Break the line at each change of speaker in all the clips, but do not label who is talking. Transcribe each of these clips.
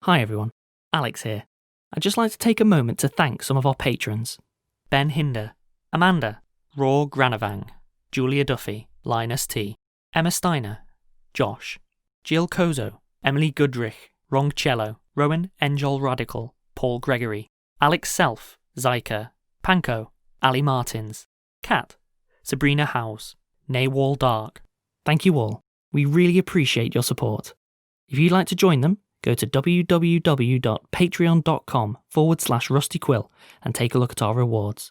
Hi everyone, Alex here. I'd just like to take a moment to thank some of our patrons. Ben Hinder, Amanda, Raw Granavang, Julia Duffy, Linus T, Emma Steiner, Josh, Jill Kozo, Emily Goodrich, Wrong Cello, Rowan Enjol Radical, Paul Gregory, Alex Self, Zyka, Panko, Ali Martins, Kat, Sabrina Howes, Naywall Dark. Thank you all. We really appreciate your support. If you'd like to join them, go to www.patreon.com/rustyquill and take a look at our rewards.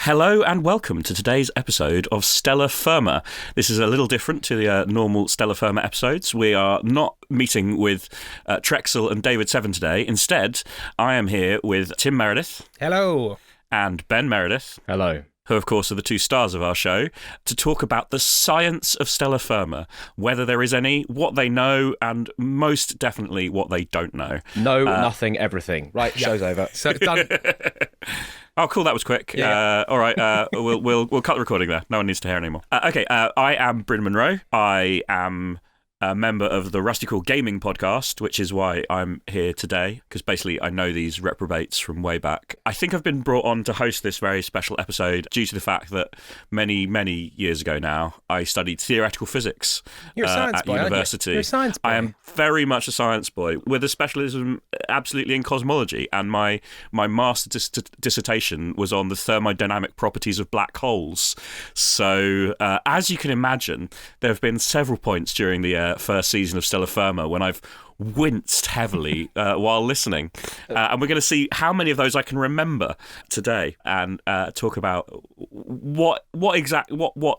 Hello and welcome to today's episode of Stellar Firma. This is a little different to the normal Stellar Firma episodes. We are not meeting with Trexel and David Seven today. Instead, I am here with Tim Meredith.
Hello.
And Ben Meredith.
Hello.
Who, of course, are the two stars of our show, to talk about the science of Stellar Firma, whether there is any, what they know, and most definitely what they don't know.
No, nothing, everything. Right, show's over.
So it's done.
Oh, cool! That was quick.
Yeah.
All right. We'll cut the recording there. No one needs to hear anymore. Okay. I am Bryn Monroe. I am a member of the Quill Gaming podcast, which is why I'm here today, because basically I know these reprobates from way back. I think I've been brought on to host this very special episode due to the fact that many years ago now, I studied theoretical physics at university.
You're a science boy.
I am very much a science boy, with a specialism absolutely in cosmology, and my master's dissertation was on the thermodynamic properties of black holes. So, as you can imagine, there have been several points during the first season of Stellar Firma when I've winced heavily while listening, and we're going to see how many of those I can remember today, and talk about what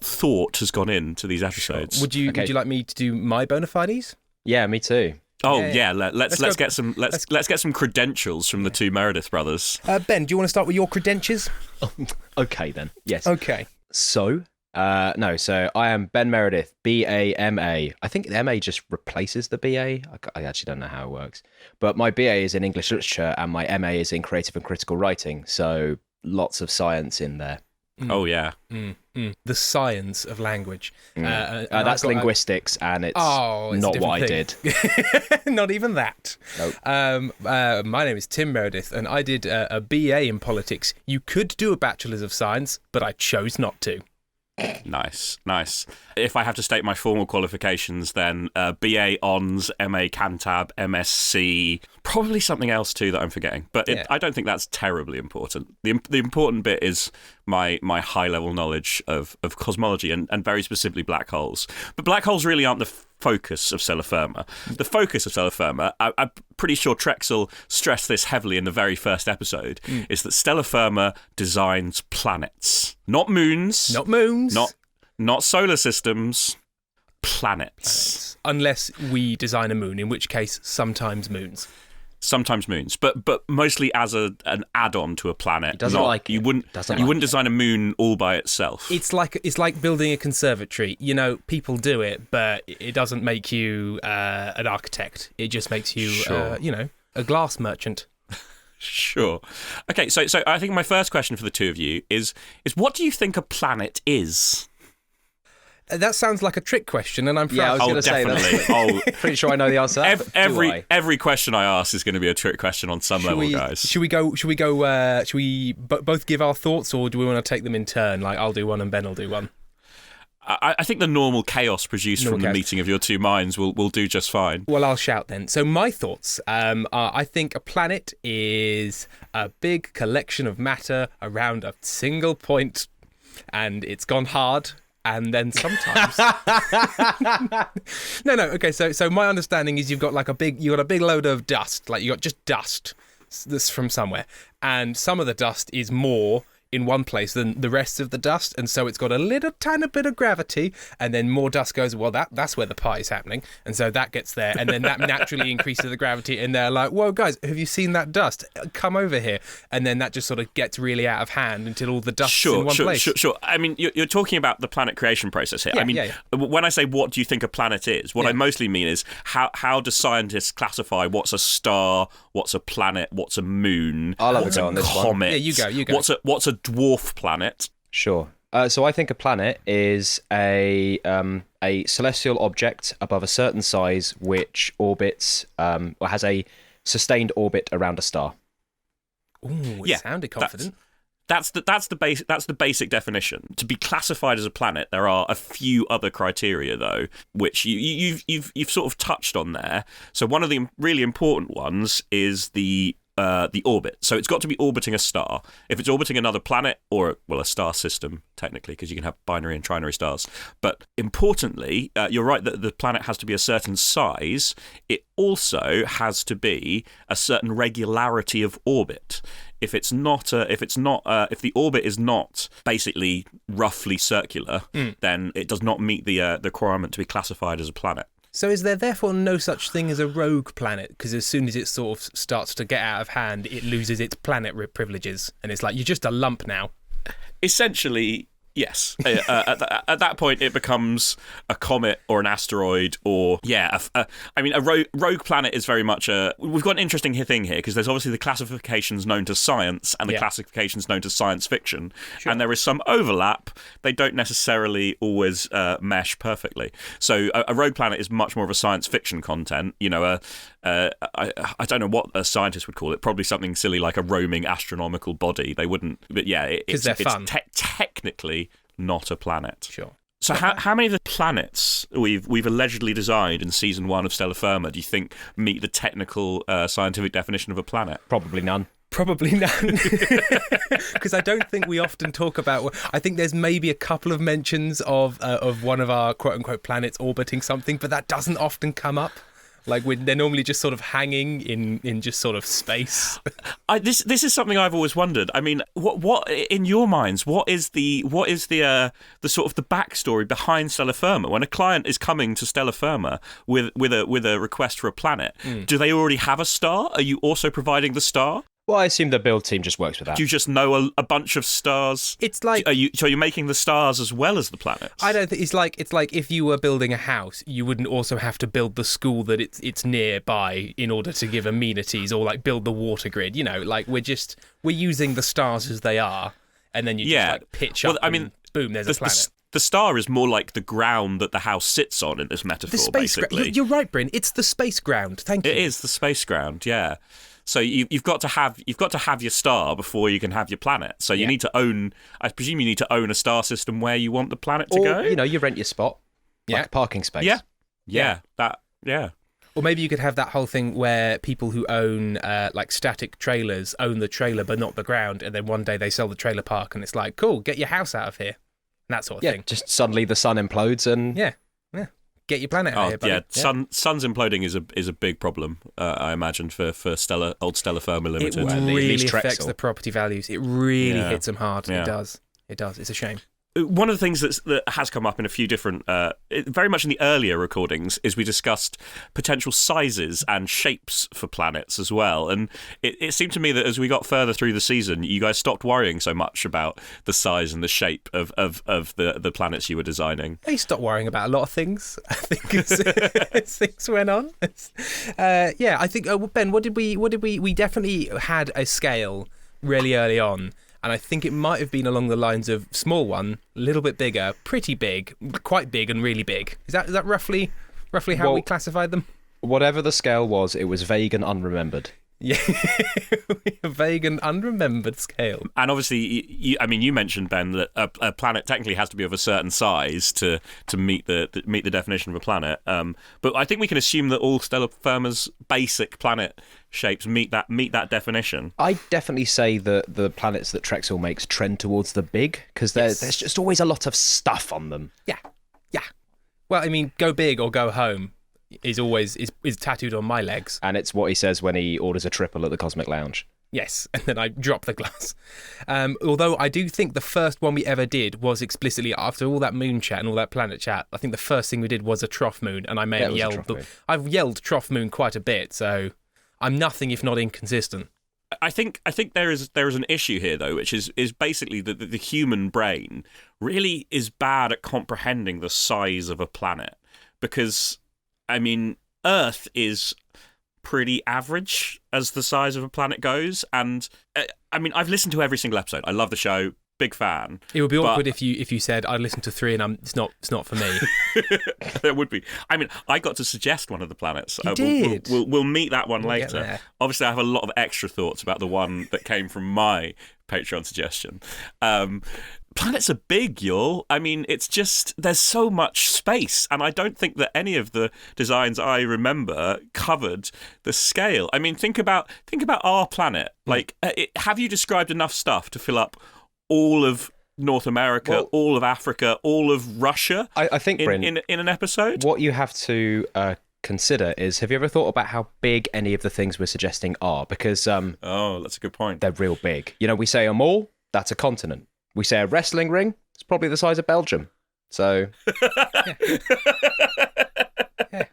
thought has gone into these episodes.
Sure. Would you like me to do my bona fides?
Yeah, me too.
Oh yeah, let's get some credentials from the two Meredith brothers.
Ben, do you want to start with your credentials?
Okay then. Yes.
Okay.
So I am Ben Meredith, BA-MA. I think the MA just replaces the BA. I actually don't know how it works. But my BA is in English literature and my MA is in creative and critical writing. So lots of science in there.
Oh, yeah.
The science of language.
That's linguistics, and it's not what I did.
Not even that.
Nope.
My name is Tim Meredith, and I did a BA in politics. You could do a Bachelor's of Science, but I chose not to.
Nice. If I have to state my formal qualifications, then BA Hons, MA Cantab, MSc, probably something else too that I'm forgetting. But I don't think that's terribly important. The important bit is my high-level knowledge of cosmology and very specifically black holes. But black holes really aren't the focus of Stellar Firma. The focus of Stellar Firma, I'm pretty sure Trexel stressed this heavily in the very first episode, is that Stellar Firma designs planets. Not moons. Not solar systems. Planets.
Unless we design a moon, in which case sometimes moons.
Sometimes moons, but mostly as an add-on to a planet.
He doesn't like it.
You wouldn't design a moon all by itself.
It's like building a conservatory. You know, people do it, but it doesn't make you an architect. It just makes you, a glass merchant.
Sure. Okay, so I think my first question for the two of you is what do you think a planet is?
That sounds like a trick question, and I'm
I was going to say that. Pretty sure I know the answer.
Every question I ask is going to be a trick question on some level, guys.
Should we both give our thoughts, or do we want to take them in turn? Like, I'll do one and Ben will do one.
I think the normal chaos produced from the meeting of your two minds will do just fine.
Well, I'll shout then. So my thoughts are, I think a planet is a big collection of matter around a single point, and it's gone hard. And then sometimes, no. Okay, so my understanding is you got a big load of dust, like you got just dust that's from somewhere, and some of the dust is more in one place than the rest of the dust, and so it's got a little tiny bit of gravity, and then more dust goes, well, that's where the party's happening, and so that gets there, and then that naturally increases the gravity, and they're like, whoa, guys, have you seen that dust? Come over here. And then that just sort of gets really out of hand until all the dust's in one place.
Sure. I mean, you're talking about the planet creation process here. When I say what do you think a planet is, what I mostly mean is how do scientists classify what's a star, what's a planet, what's a moon, what's a comet?
Yeah, you go.
What's a dwarf planet?
Sure. So I think a planet is a celestial object above a certain size which orbits or has a sustained orbit around a star.
Ooh, it sounded confident.
That's the basic definition. To be classified as a planet, there are a few other criteria though, which you've sort of touched on there. So one of the really important ones is the orbit. So it's got to be orbiting a star. If it's orbiting another planet or a star system technically, because you can have binary and trinary stars. But importantly, you're right that the planet has to be a certain size. It also has to be a certain regularity of orbit. If the orbit is not basically roughly circular, then it does not meet the requirement to be classified as a planet.
So is there therefore no such thing as a rogue planet? Because as soon as it sort of starts to get out of hand, it loses its planet privileges, and it's like you're just a lump now.
Essentially, yes. At that point, it becomes a comet or an asteroid, or a rogue planet is very much a. We've got an interesting thing here because there's obviously the classifications known to science and the classifications known to science fiction, and there is some overlap. They don't necessarily always mesh perfectly. So a rogue planet is much more of a science fiction content. You know, I don't know what a scientist would call it. Probably something silly like a roaming astronomical body. They wouldn't, but it's
fun.
Technically not a planet.
Sure.
So how many of the planets we've allegedly designed in season 1 of Stellar Firma do you think meet the technical scientific definition of a planet?
Probably none.
Probably none. Because I don't think we often talk about. I think there's maybe a couple of mentions of one of our quote unquote planets orbiting something, but that doesn't often come up. Like they're normally just sort of hanging in just sort of space.
This is something I've always wondered. I mean, what in your minds? What is the sort of the backstory behind Stellar Firma? When a client is coming to Stellar Firma with a request for a planet, do they already have a star? Are you also providing the star?
Well, I assume the build team just works with that.
Do you just know a bunch of stars?
It's like
are you making the stars as well as the planets?
I don't think it's like if you were building a house, you wouldn't also have to build the school that it's nearby in order to give amenities, or like build the water grid. You know, like we're using the stars as they are, and then you just like pitch up. I mean, boom, there's a planet.
The star is more like the ground that the house sits on in this metaphor, basically.
You're right, Bryn. It's the space ground. Thank you.
It is the space ground, yeah. So you've got to have your star before you can have your planet. So you need to own. I presume you need to own a star system where you want the planet to go.
You know, you rent your spot, like a parking space.
Yeah.
Or maybe you could have that whole thing where people who own like static trailers own the trailer but not the ground, and then one day they sell the trailer park, and it's like, cool, get your house out of here, and that sort of thing.
Just suddenly the sun implodes and
get your planet out of here, buddy.
Sun's imploding is a big problem, I imagine, for old Stellar Firma Limited.
It really affects the property values. It really hits them hard. Yeah. It does. It's a shame.
One of the things that has come up in a few different, very much in the earlier recordings, is we discussed potential sizes and shapes for planets as well. And it seemed to me that as we got further through the season, you guys stopped worrying so much about the size and the shape of the planets you were designing.
I stopped worrying about a lot of things, I think, as things went on. I think, Ben, what did we definitely had a scale really early on. And I think it might have been along the lines of small one, a little bit bigger, pretty big, quite big, and really big. Is that roughly how we classified them?
Whatever the scale was, it was vague and unremembered.
Yeah, a vague and unremembered scale.
And obviously, you mentioned, Ben, that a planet technically has to be of a certain size to meet the definition of a planet. But I think we can assume that all Stellar Firma's basic planet shapes meet that definition.
I definitely say that the planets that Trexel makes trend towards the big, because there's just always a lot of stuff on them.
Yeah. Well, I mean, go big or go home is always tattooed on my legs.
And it's what he says when he orders a triple at the Cosmic Lounge.
Yes, and then I drop the glass. Although I do think the first one we ever did was explicitly, after all that moon chat and all that planet chat, I think the first thing we did was a Trough Moon, and I may have yelled. I've yelled Trough Moon quite a bit, so I'm nothing if not inconsistent.
I think there is an issue here though, which is basically that the human brain really is bad at comprehending the size of a planet, because I mean Earth is pretty average as the size of a planet goes, and I mean I've listened to every single episode. I love the show. big fan.
It would be awkward if you said I listened to 3 and it's not for me.
It would be. I mean, I got to suggest one of the planets.
You did.
We'll meet that one
We'll get
later.
there.
Obviously, I have a lot of extra thoughts about the one that came from my Patreon suggestion. Planets are big, y'all. I mean, it's just there's so much space, and I don't think that any of the designs I remember covered the scale. I mean, think about our planet. Like, have you described enough stuff to fill up all of North America, all of Africa, all of Russia?
I think, Bryn,
in an episode.
What you have to consider is, have you ever thought about how big any of the things we're suggesting are? Because
that's a good point.
They're real big. You know, we say a mall, that's a continent. We say a wrestling ring, it's probably the size of Belgium. So
Yeah.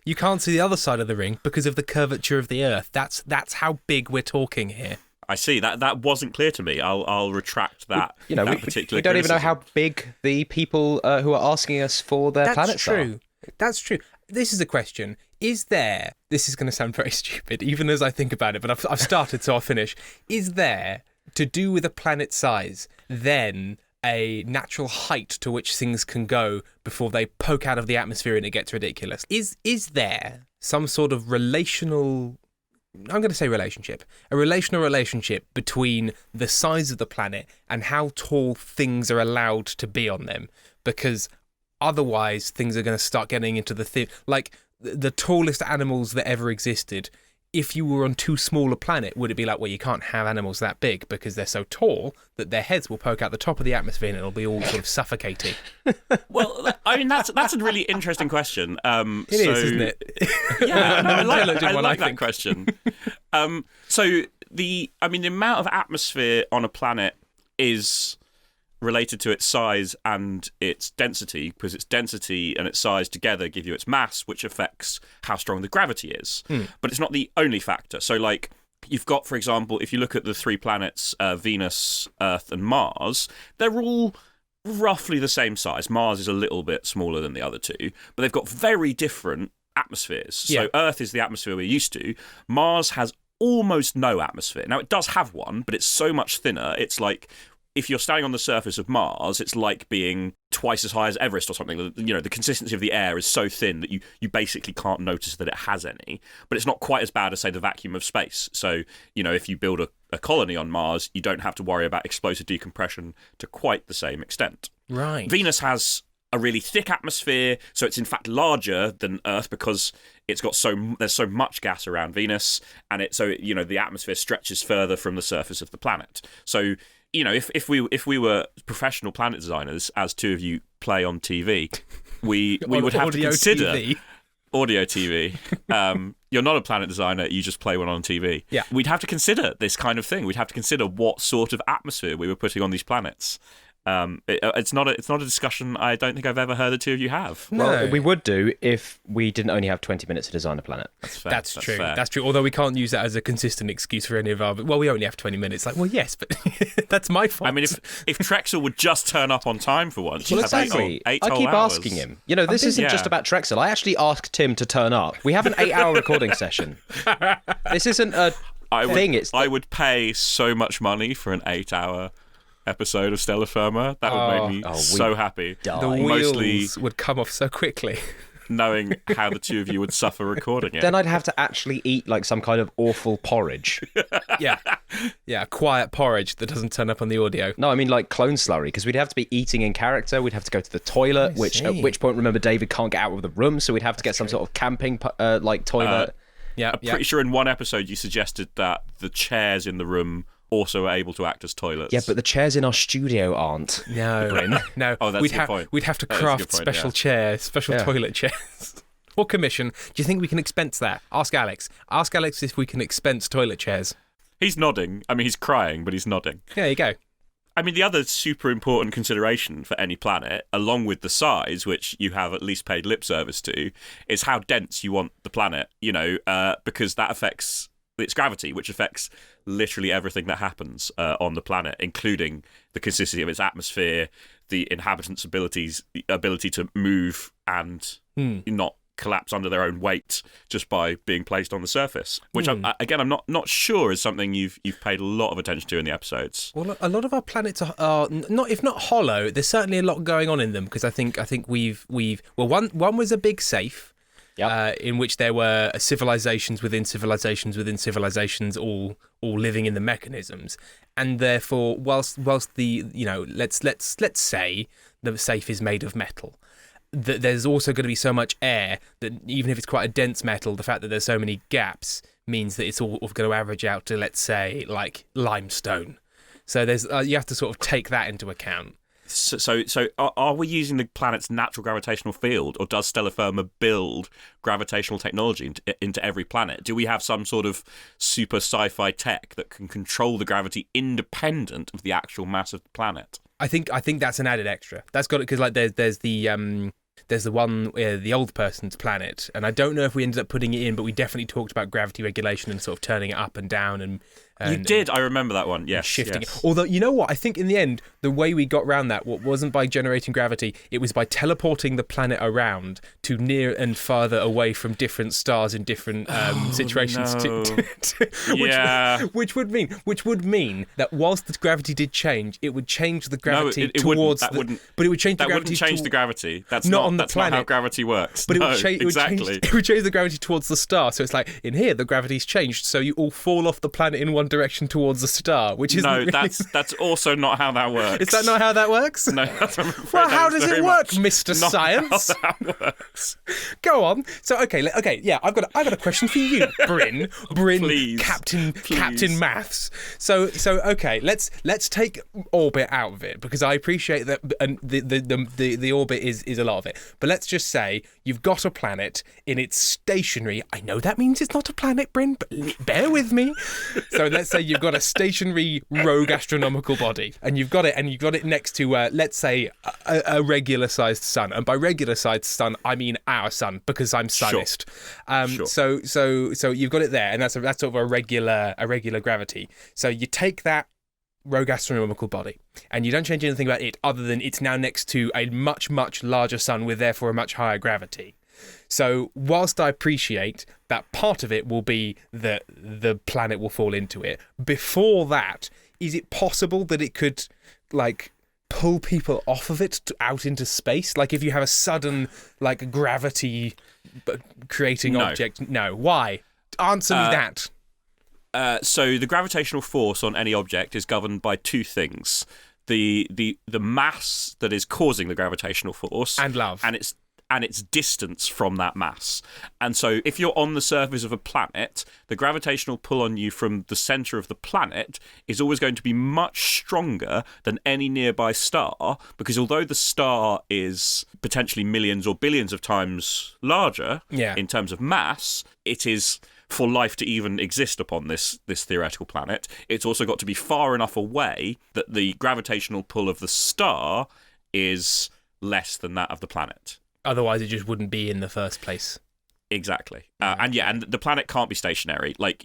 You can't see the other side of the ring because of the curvature of the Earth. That's how big we're talking here.
I see. That wasn't clear to me. I'll retract that.
You know,
that
we
particular
don't even know
criticism.
how big the people who are asking us for their planets are.
That's true. This is a question. Is there, this is going to sound very stupid, even as I think about it, but I've started, so I'll finish. Is there, to do with a planet size, then a natural height to which things can go before they poke out of the atmosphere and it gets ridiculous? Is there some sort of relational... I'm going to say relationship. A relationship between the size of the planet and how tall things are allowed to be on them. Because otherwise, things are going to start getting into like the tallest animals that ever existed. If you were on too small a planet, would it be like, well, you can't have animals that big because they're so tall that their heads will poke out the top of the atmosphere and it'll be all sort of suffocating?
Well, I mean, that's a really interesting question.
It is, isn't it?
Yeah, no, I
Intelligent one,
like
I
that
think.
question. So the amount of atmosphere on a planet is related to its size and its density, because its density and its size together give you its mass, which affects how strong the gravity is. But it's not the only factor. So, like, you've got, for example, if you look at the 3 planets, Venus, Earth, and Mars, they're all roughly the same size. Mars is a little bit smaller than the other 2, but they've got very different atmospheres. So Earth is the atmosphere we're used to. Mars has almost no atmosphere. Now, it does have one, but it's so much thinner. It's like, if you're standing on the surface of Mars, it's like being twice as high as Everest or something. You know, the consistency of the air is so thin that you basically can't notice that it has any. But it's not quite as bad as, say, the vacuum of space. So, you know, if you build a colony on Mars, you don't have to worry about explosive decompression to quite the same extent.
Right.
Venus has a really thick atmosphere, so it's in fact larger than Earth because it's got there's so much gas around Venus, and the atmosphere stretches further from the surface of the planet. So, you know, if we were professional planet designers, as 2 of you play on TV, we would have to consider audio TV. You're not a planet designer; you just play one on TV.
Yeah,
we'd have to consider this kind of thing. We'd have to consider what sort of atmosphere we were putting on these planets. It's not a discussion I don't think I've ever heard the 2 of you have.
No.
Well, we would do if we didn't only have 20 minutes to design a planet.
That's fair.
That's true.
Fair.
That's true. Although we can't use that as a consistent excuse for any of our... Well, we only have 20 minutes. Like, well, yes, but that's my fault.
I mean, if Trexel would just turn up on time for once,
Well,
you'd have
exactly.
eight
I
whole
keep
hours.
asking him. You know, this isn't just about Trexel. I actually asked Tim to turn up. We have an 8-hour recording session. This isn't a thing.
I would pay so much money for an 8-hour episode of Stellar Firma. That would make me so happy.
the
Mostly
wheels would come off so quickly.
knowing how the 2 of you would suffer recording it.
Then I'd have to actually eat like some kind of awful porridge.
Yeah, quiet porridge that doesn't turn up on the audio.
No, I mean like clone slurry, because we'd have to be eating in character. We'd have to go to the toilet, at which point, remember, David can't get out of the room, so we'd have to get some sort of camping like toilet.
I'm pretty sure in one episode you suggested that the chairs in the room also are able to act as toilets.
Yeah, but the chairs in our studio aren't.
No.
Oh, that's a good point.
We'd have to
That is a
craft
good point,
special
yeah.
chairs, special toilet chairs. Or commission. Do you think we can expense that? Ask Alex. Ask Alex if we can expense toilet chairs.
He's nodding. I mean, he's crying, but he's nodding.
There you go.
I mean, the other super important consideration for any planet, along with the size, which you have at least paid lip service to, is how dense you want the planet, because that affects its gravity, which affects literally everything that happens on the planet, including the consistency of its atmosphere, the inhabitants' ability to move and not collapse under their own weight just by being placed on the surface, which I'm not sure is something you've paid a lot of attention to in the episodes.
Well, a lot of our planets are not, if not hollow, there's certainly a lot going on in them, because I think we've one was a big safe. Yep. In which there were civilizations within civilizations within civilizations, all living in the mechanisms, and therefore, whilst the let's say the safe is made of metal, that there's also going to be so much air that even if it's quite a dense metal, the fact that there's so many gaps means that it's all going to average out to, let's say, like limestone. So there's you have to sort of take that into account.
So are we using the planet's natural gravitational field, or does Stellar Firma build gravitational technology into every planet? Do we have some sort of super sci-fi tech that can control the gravity independent of the actual mass of the planet?
I think that's an added extra. That's got it, because like there's the one, the old person's planet, and I don't know if we ended up putting it in, but we definitely talked about gravity regulation and sort of turning it up and down and
you did. I remember that one. Yes,
shifting
yes.
it. Although, you know what? I think in the end, the way we got around that wasn't by generating gravity. It was by teleporting the planet around to near and farther away from different stars in different situations.
No.
Which would mean that whilst the gravity did change, it would change the gravity towards. But it would change the gravity.
That wouldn't change the gravity. That's
not on the planet.
Not how gravity works.
But
no,
it would change the gravity towards the star. So it's like in here, the gravity's changed, so you all fall off the planet in one direction towards the star, which is
that's also not how that works.
Is that not how that works?
No.
Well, how does it work, Mr.
Not
Science?
How that works.
Go on. So okay, yeah, I've got a question for you, Bryn,
Please.
Captain Maths. So okay, let's take orbit out of it, because I appreciate that, and the orbit is a lot of it. But let's just say you've got a planet in its stationary. I know that means it's not a planet, Bryn, but bear with me. So let's say you've got a stationary rogue astronomical body, and you've got it next to let's say a regular sized sun, and by regular sized sun I mean our sun, because I'm sunist.
Sure.
So you've got it there, and that's sort of a regular gravity. So you take that rogue astronomical body, and you don't change anything about it other than it's now next to a much, much larger sun with therefore a much higher gravity. So whilst I appreciate that part of it will be that the planet will fall into it, before that, is it possible that it could like pull people off of it out into space? Like if you have a sudden like gravity creating object? No. Why? Answer me that.
So the gravitational force on any object is governed by two things: the mass that is causing the gravitational force,
and love,
and its distance from that mass. And so if you're on the surface of a planet, the gravitational pull on you from the centre of the planet is always going to be much stronger than any nearby star, because although the star is potentially millions or billions of times larger in terms of mass, it is, for life to even exist upon this theoretical planet, it's also got to be far enough away that the gravitational pull of the star is less than that of the planet.
Otherwise, it just wouldn't be in the first place.
Exactly. And the planet can't be stationary. Like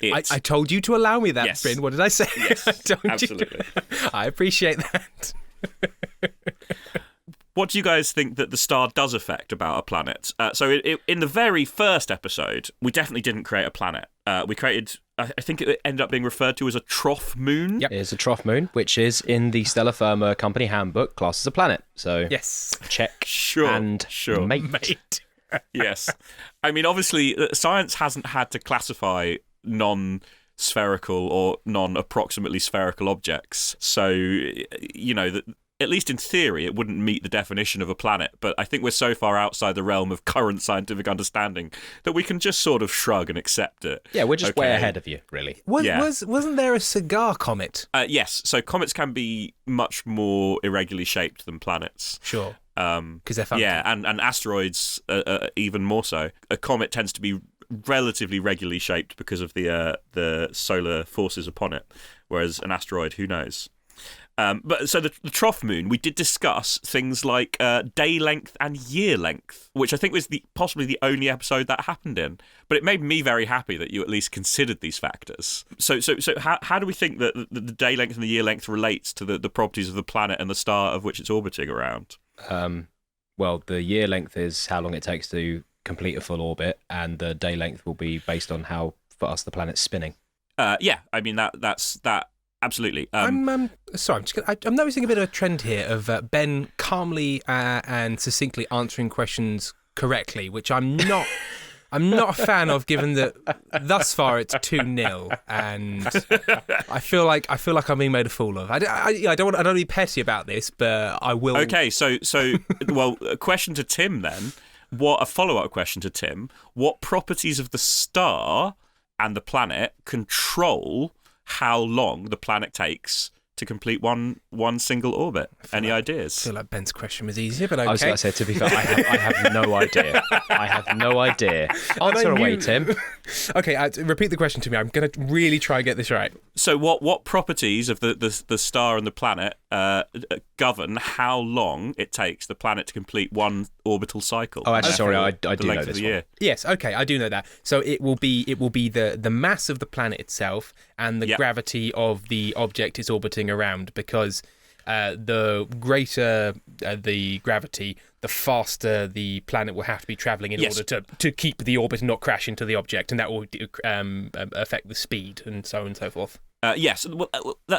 I told you to allow me that,
Yes.
Bryn. What did I say?
Yes, absolutely.
I appreciate that.
What do you guys think that the star does affect about a planet? So in the very first episode, we definitely didn't create a planet. We created, I think it ended up being referred to as a Trough Moon.
Yep. It is a Trough Moon, which is in the Stellar Firma company handbook, classed as a planet. So
yes,
check
sure.
Mate.
Yes. I mean, obviously, science hasn't had to classify non-spherical or non-approximately spherical objects. So, you know, at least in theory, it wouldn't meet the definition of a planet. But I think we're so far outside the realm of current scientific understanding that we can just sort of shrug and accept it.
Yeah, we're just way ahead of you, really.
Wasn't there a cigar comet?
Yes. So comets can be much more irregularly shaped than planets.
Sure. Because they're funky.
Yeah, and asteroids even more so. A comet tends to be relatively regularly shaped because of the solar forces upon it, whereas an asteroid, who knows? But so the Trough Moon, we did discuss things like day length and year length, which I think was possibly the only episode that happened in. But it made me very happy that you at least considered these factors. So how do we think that the day length and the year length relates to the properties of the planet and the star of which it's orbiting around?
well, the year length is how long it takes to complete a full orbit, and the day length will be based on how fast the planet's spinning.
Yeah, I mean that's absolutely.
I'm sorry. I'm noticing a bit of a trend here of Ben calmly and succinctly answering questions correctly, which I'm not. I'm not a fan of, given that thus far it's 2-0, and I feel like I'm being made a fool of. I don't want to be petty about this, but I will.
Okay, so well, a question to Tim then. A follow-up question to Tim? What properties of the star and the planet control how long the planet takes to complete one single orbit? Any ideas?
I feel like Ben's question was easier, but okay.
I was going to say, to be fair, I have no idea. I have no idea. Answer away, Tim.
Okay, repeat the question to me. I'm going to really try and get this right.
So what properties of the star and the planet govern how long it takes the planet to complete one orbital cycle?
Oh, actually, sorry, I do know this one.
Yes, okay, I do know that. So it will be the mass of the planet itself and the gravity of the object it's orbiting around, because the greater the gravity, the faster the planet will have to be travelling in order to keep the orbit and not crash into the object, and that will affect the speed and so on and so forth.
Yes,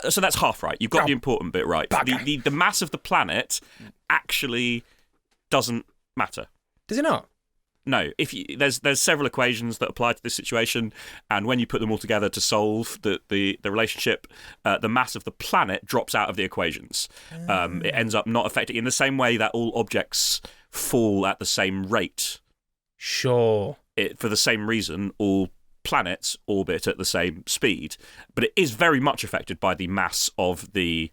so that's half right. You've got the important bit right. The mass of the planet actually doesn't matter.
Does it not?
No. There's several equations that apply to this situation, and when you put them all together to solve the relationship, the mass of the planet drops out of the equations. It ends up not affecting in the same way that all objects fall at the same rate.
Sure.
For the same reason, all planets orbit at the same speed, but it is very much affected by the mass of the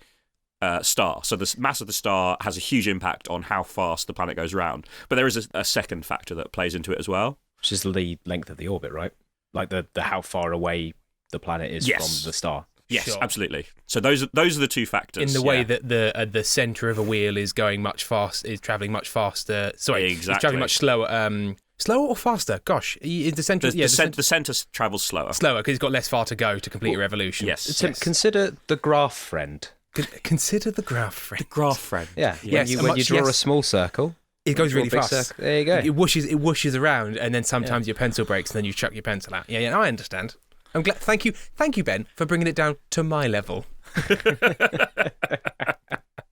star. So the mass of the star has a huge impact on how fast the planet goes around. But there is a second factor that plays into it as well,
which is the length of the orbit, right? Like the how far away the planet is from the star.
Yes,
sure.
Absolutely. So those are the two factors.
In the way that the centre of a wheel is going much is travelling much faster. Sorry,
exactly. It's
travelling much slower. Slower or faster? Gosh, the centre.
The centre travels slower.
Slower because it's got less far to go to complete a revolution.
Yes.
Consider the graph friend.
Consider the graph friend.
The graph friend.
Yeah. When you draw a small circle,
it goes really fast.
There you go.
It whooshes around, and then sometimes your pencil breaks, and then you chuck your pencil out. Yeah, I understand. I'm glad. Thank you, Ben, for bringing it down to my level.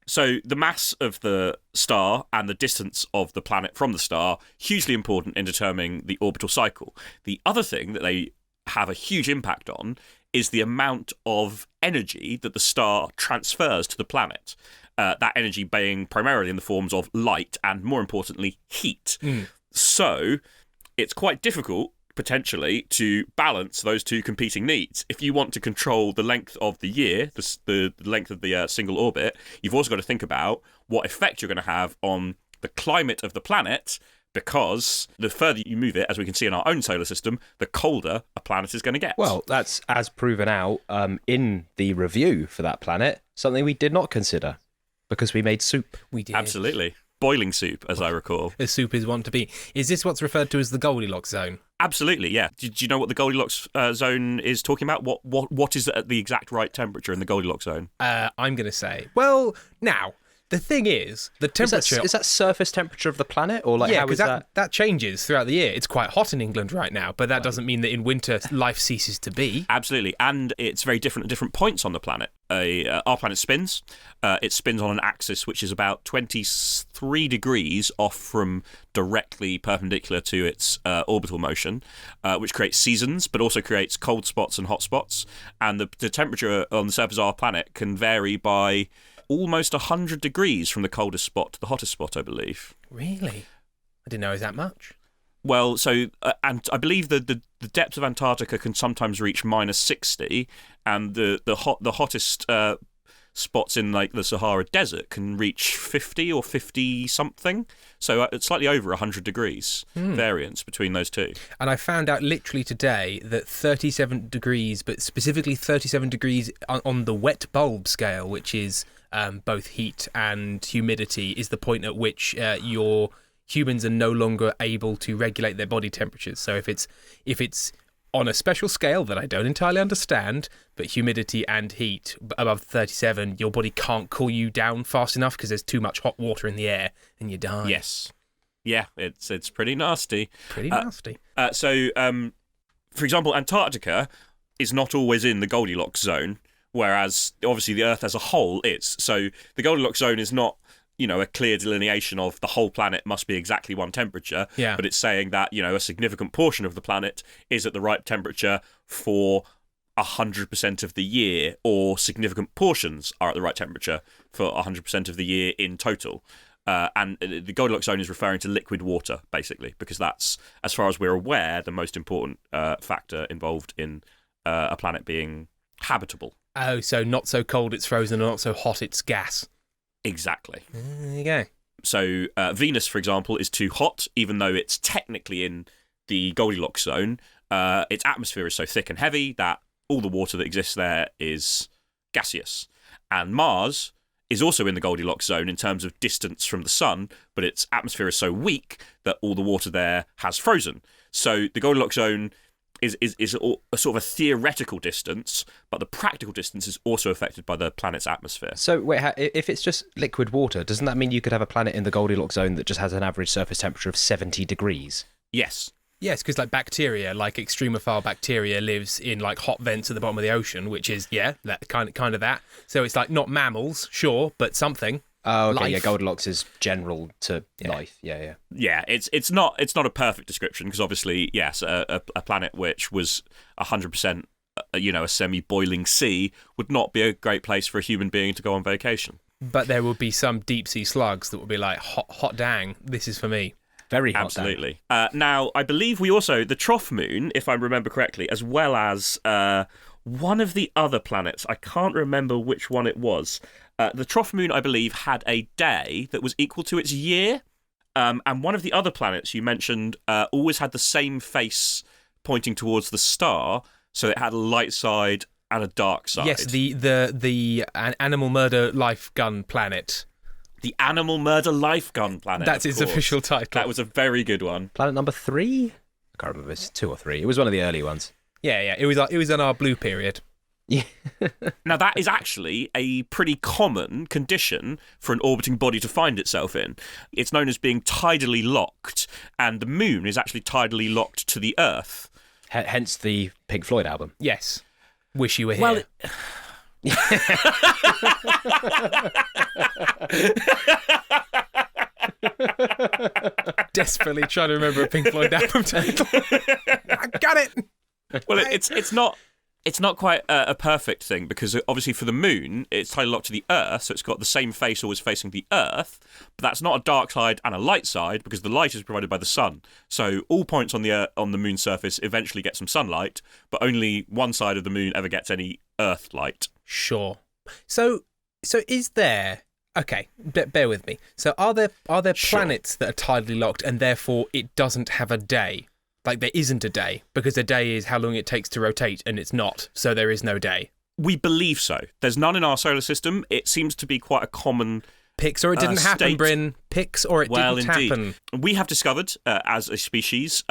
So the mass of the star and the distance of the planet from the star, hugely important in determining the orbital cycle. The other thing that they have a huge impact on is the amount of energy that the star transfers to the planet. That energy being primarily in the forms of light and, more importantly, heat. So it's quite difficult, potentially, to balance those two competing needs. If you want to control the length of the year, the length of the single orbit, you've also got to think about what effect you're going to have on the climate of the planet, because the further you move it, as we can see in our own solar system, the colder a planet is going to get.
Well, that's as proven out in the review for that planet, something we did not consider, because we made soup.
We did.
Absolutely. Boiling soup, as I recall.
As soup is wont to be. Is this what's referred to as the Goldilocks Zone?
Absolutely, yeah. Do you know what the Goldilocks Zone is talking about? What is at the exact right temperature in the Goldilocks Zone?
I'm going to say, well, now, the thing is, the temperature...
Is that surface temperature of the planet? Or how is that?
That changes throughout the year. It's quite hot in England right now, but that doesn't mean that in winter life ceases to be.
Absolutely, and it's very different at different points on the planet. Our planet spins. It spins on an axis which is about 23 degrees off from directly perpendicular to its orbital motion, which creates seasons, but also creates cold spots and hot spots. And the temperature on the surface of our planet can vary by almost 100 degrees from the coldest spot to the hottest spot, I believe.
Really? I didn't know it was that much.
Well, so, and I believe the depths of Antarctica can sometimes reach -60, and the hottest spots in like the Sahara Desert can reach 50 or 50 something. So it's slightly over 100 degrees variance between those two.
And I found out literally today that 37 degrees, but specifically 37 degrees on the wet bulb scale, which is both heat and humidity, is the point at which your humans are no longer able to regulate their body temperatures. So if it's on a special scale that I don't entirely understand, but humidity and heat above 37, your body can't cool you down fast enough because there's too much hot water in the air and you die.
Yes. Yeah, it's pretty nasty.
Pretty nasty.
So, for example, Antarctica is not always in the Goldilocks zone, whereas obviously the Earth as a whole is. So the Goldilocks zone is not, a clear delineation of the whole planet must be exactly one temperature, but it's saying that, a significant portion of the planet is at the right temperature for 100% of the year, or significant portions are at the right temperature for 100% of the year in total. And the Goldilocks zone is referring to liquid water, basically, because that's, as far as we're aware, the most important factor involved in a planet being habitable.
Oh, so not so cold it's frozen, and not so hot it's gas.
Exactly.
There you go.
So Venus, for example, is too hot, even though it's technically in the Goldilocks zone. Its atmosphere is so thick and heavy that all the water that exists there is gaseous. And Mars is also in the Goldilocks zone in terms of distance from the sun, but its atmosphere is so weak that all the water there has frozen. So the Goldilocks zone is a sort of a theoretical distance, but the practical distance is also affected by the planet's atmosphere.
So wait, if it's just liquid water, doesn't that mean you could have a planet in the Goldilocks zone that just has an average surface temperature of 70 degrees?
Yes.
Yes, because bacteria, like extremophile bacteria, lives in hot vents at the bottom of the ocean, which is that kind of that. So it's not mammals, sure, but something.
Oh, okay.
Life.
Yeah, Goldilocks is general to life. Yeah.
Yeah, it's not a perfect description, because obviously, yes, a planet which was 100%, a semi-boiling sea would not be a great place for a human being to go on vacation.
But there would be some deep sea slugs that would be like, hot dang, this is for me.
Very hot.
Absolutely. Now, I believe we also, the Trough Moon, if I remember correctly, as well as one of the other planets, I can't remember which one it was. The Trough Moon, I believe, had a day that was equal to its year. And one of the other planets you mentioned always had the same face pointing towards the star, so it had a light side and a dark side.
Yes, the animal murder life gun planet.
The Animal Murder Life Gun planet.
That's its official title.
That was a very good one.
Planet number 3? I can't remember if it's 2 or 3. It was one of the early ones.
Yeah. It was in our blue period.
Yeah.
Now, that is actually a pretty common condition for an orbiting body to find itself in. It's known as being tidally locked, and the moon is actually tidally locked to the Earth.
Hence the Pink Floyd album.
Yes. Wish you were here.
Well,
desperately trying to remember a Pink Floyd album title. I got it.
Well, it's not quite a perfect thing, because obviously for the moon, it's tidally locked to the Earth, so it's got the same face always facing the Earth, but that's not a dark side and a light side, because the light is provided by the sun. So all points on the moon's surface eventually get some sunlight, but only one side of the moon ever gets any Earth light.
Sure. So is there... Okay, bear with me. So are there planets that are tidally locked and therefore it doesn't have a day? Like, there isn't a day, because a day is how long it takes to rotate, and it's not, so there is no day.
We believe so. There's none in our solar system. It seems to be quite a common...
Pix or it didn't happen, Bryn. Pix or it didn't happen.
We have discovered, as a species,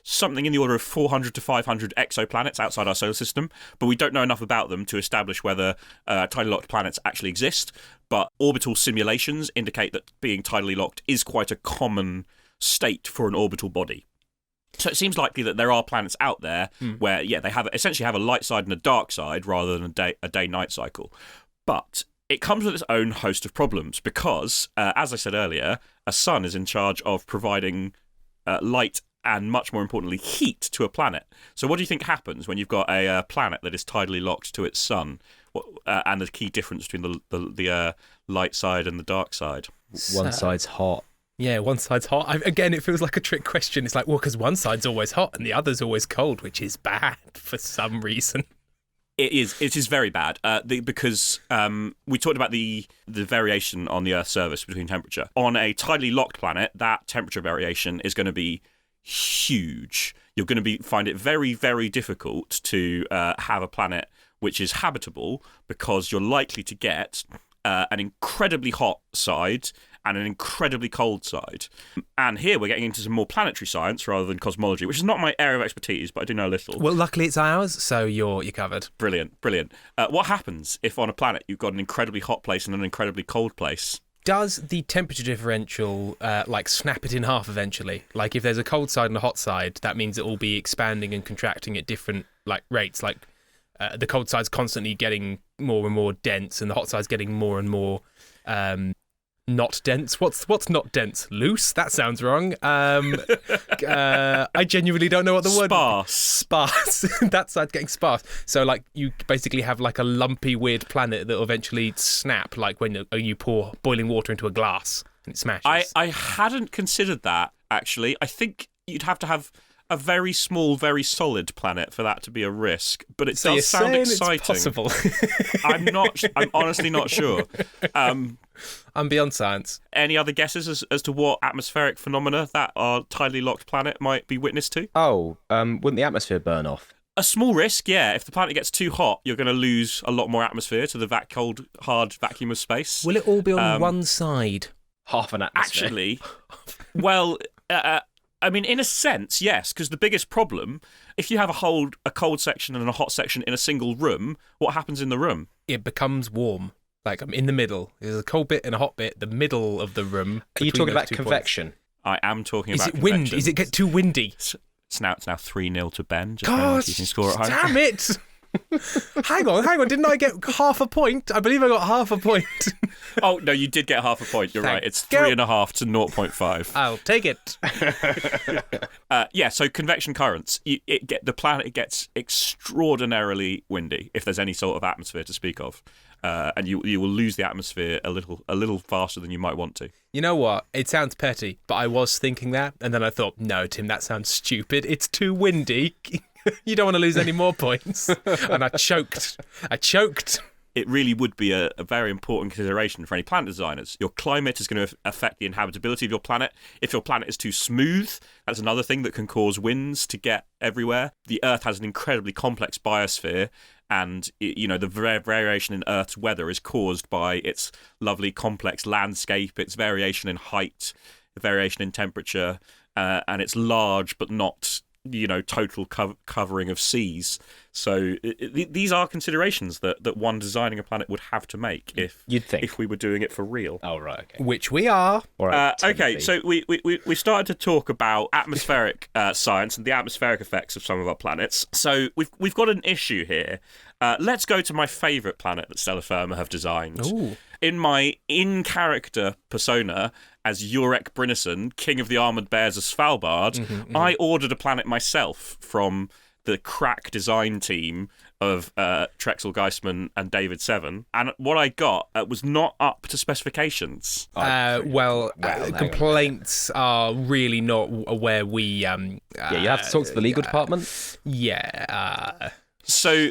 something in the order of 400 to 500 exoplanets outside our solar system, but we don't know enough about them to establish whether tidally locked planets actually exist. But orbital simulations indicate that being tidally locked is quite a common state for an orbital body. So it seems likely that there are planets out there where, they essentially have a light side and a dark side rather than a day-night cycle. But it comes with its own host of problems because, as I said earlier, a sun is in charge of providing light and, much more importantly, heat to a planet. So what do you think happens when you've got a planet that is tidally locked to its sun? And the key difference between the light side and the dark side?
One side's hot.
Yeah, one side's hot. Again, it feels like a trick question. It's like, well, because one side's always hot and the other's always cold, which is bad for some reason.
It is very bad because we talked about the variation on the Earth's surface between temperature. On a tidally locked planet, that temperature variation is going to be huge. You're going to find it very, very difficult to have a planet which is habitable, because you're likely to get an incredibly hot side and an incredibly cold side. And here we're getting into some more planetary science rather than cosmology, which is not my area of expertise, but I do know a little.
Well, luckily it's ours, so you're covered.
Brilliant. What happens if on a planet you've got an incredibly hot place and an incredibly cold place?
Does the temperature differential snap it in half eventually? Like if there's a cold side and a hot side, that means it will be expanding and contracting at different rates. Like the cold side's constantly getting more and more dense, and the hot side's getting more and more not dense. What's not dense? Loose? That sounds wrong. I genuinely don't know what the word. Sparse. That side's getting sparse. So you basically have a lumpy, weird planet that will eventually snap, like when you pour boiling water into a glass and it smashes.
I hadn't considered that, actually. I think you'd have to have a very small, very solid planet for that to be a risk, but it does sound exciting.
It's possible.
I'm honestly not sure.
I'm beyond science.
Any other guesses as to what atmospheric phenomena that our tidally locked planet might be witness to?
Wouldn't the atmosphere burn off?
A small risk, yeah. If the planet gets too hot, you're going to lose a lot more atmosphere to the cold, hard vacuum of space.
Will it all be on one side?
Half an atmosphere.
Actually, well, I mean, in a sense, yes, because the biggest problem, if you have a cold section and a hot section in a single room, what happens in the room?
It becomes warm. I'm in the middle. There's a cold bit and a hot bit. The middle of the room.
Are you talking about convection?
I am talking about
convection.
Is it
wind? Is it get too windy?
It's now 3-0 to Ben. Just
Gosh,
keeping score at home.
damn it! Hang on. Didn't I get half a point? I believe I got half a point.
Oh, no, you did get half a point. You're right. It's 3.5 to 0.5.
I'll take it.
So convection currents. The planet gets extraordinarily windy if there's any sort of atmosphere to speak of. And you will lose the atmosphere a little faster than you might want to.
You know what? It sounds petty, but I was thinking that, and then I thought, no, Tim, that sounds stupid. It's too windy. You don't want to lose any more points. And I choked.
It really would be a very important consideration for any planet designers. Your climate is going to affect the inhabitability of your planet. If your planet is too smooth, that's another thing that can cause winds to get everywhere. The Earth has an incredibly complex biosphere, and the variation in Earth's weather is caused by its lovely complex landscape, its variation in height, variation in temperature, and its large but not total covering of seas. So these are considerations that one designing a planet would have to make if we were doing it for real.
Oh, right, okay.
Which we are.
Okay, so we started to talk about atmospheric science and the atmospheric effects of some of our planets. So we've got an issue here. Let's go to my favourite planet that Stellar Firma have designed.
Ooh.
In my in-character persona as Jurek Brynison, King of the Armoured Bears of Svalbard, I ordered a planet myself from the crack design team of Trexel Geisman and David Seven, and what I got was not up to specifications.
Complaints are really not where we...
you have to talk to the legal department?
Yeah.
So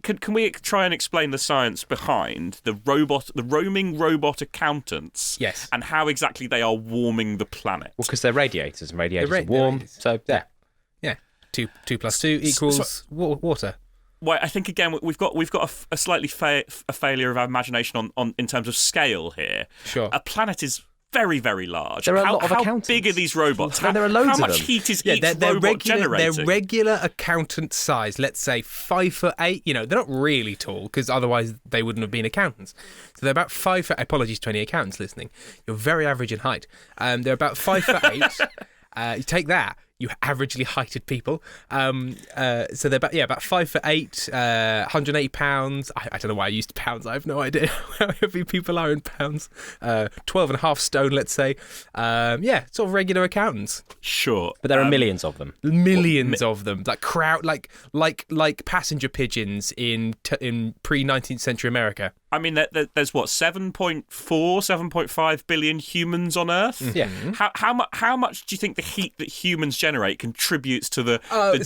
can we try and explain the science behind the roaming robot accountants?
Yes.
And how exactly they are warming the planet?
Well, because they're radiators, and radiators are warm. So yeah.
2 + 2 equals water.
Well, I think again we've got a slightly failure of our imagination on in terms of scale here.
Sure.
A planet is very, very large.
There are a lot of accountants.
How big are these robots?
There are loads
how
of
much
them.
heat is each robot generating?
They're regular accountant size. Let's say 5'8". They're not really tall because otherwise they wouldn't have been accountants. So they're about 5 foot. Apologies to any accountants listening. You're very average in height. They're about 5'8". You take that. You averagely heighted people. So they're about 5'8", 180 pounds. I don't know why I used pounds. I have no idea how heavy people are in pounds. 12.5 stone, let's say. Sort of regular accountants.
Sure,
but there are millions of them.
Millions of them, like passenger pigeons in pre-19th century America.
I mean, there's what 7.5 billion humans on Earth.
Yeah.
How much do you think the heat that humans generate contributes to the